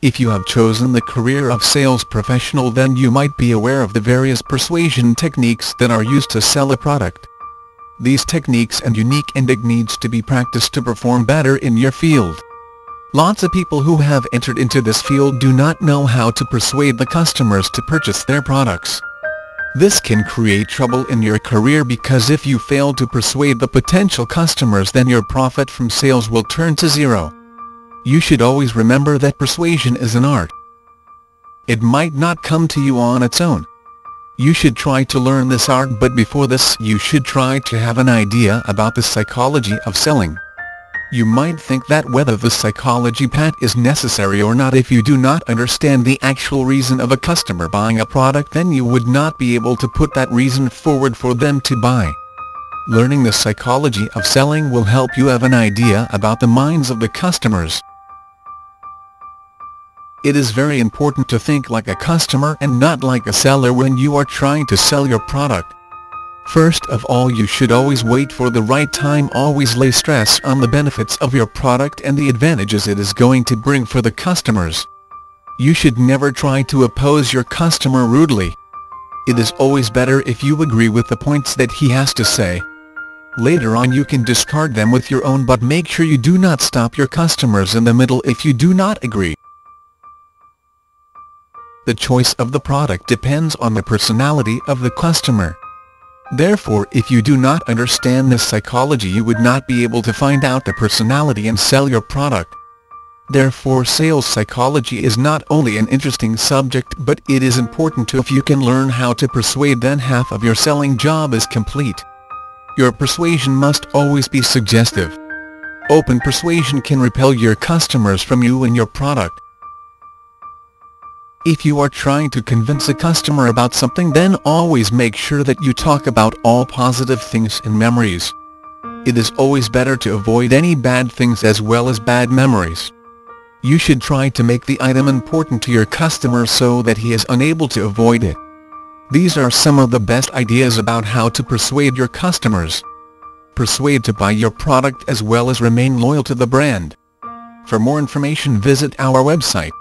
If you have chosen the career of sales professional, then you might be aware of the various persuasion techniques that are used to sell a product. These techniques and unique needs to be practiced to perform better in your field. Lots of people who have entered into this field do not know how to persuade the customers to purchase their products. This can create trouble in your career because if you fail to persuade the potential customers, then your profit from sales will turn to zero. You should always remember that persuasion is an art. It might not come to you on its own. You should try to learn this art, but before this you should try to have an idea about the psychology of selling. You might think that whether the psychology part is necessary or not, if you do not understand the actual reason of a customer buying a product, then you would not be able to put that reason forward for them to buy. Learning the psychology of selling will help you have an idea about the minds of the customers. It is very important to think like a customer and not like a seller when you are trying to sell your product. First of all, you should always wait for the right time. Always lay stress on the benefits of your product and the advantages it is going to bring for the customers. You should never try to oppose your customer rudely. It is always better if you agree with the points that he has to say. Later on you can discard them with your own, but make sure you do not stop your customers in the middle if you do not agree. The choice of the product depends on the personality of the customer. Therefore, if you do not understand this psychology, you would not be able to find out the personality and sell your product. Therefore, sales psychology is not only an interesting subject, but it is important too. If you can learn how to persuade, then half of your selling job is complete. Your persuasion must always be suggestive. Open persuasion can repel your customers from you and your product. If you are trying to convince a customer about something, then always make sure that you talk about all positive things and memories. It is always better to avoid any bad things as well as bad memories. You should try to make the item important to your customer so that he is unable to avoid it. These are some of the best ideas about how to persuade your customers. Persuade to buy your product as well as remain loyal to the brand. For more information, visit our website.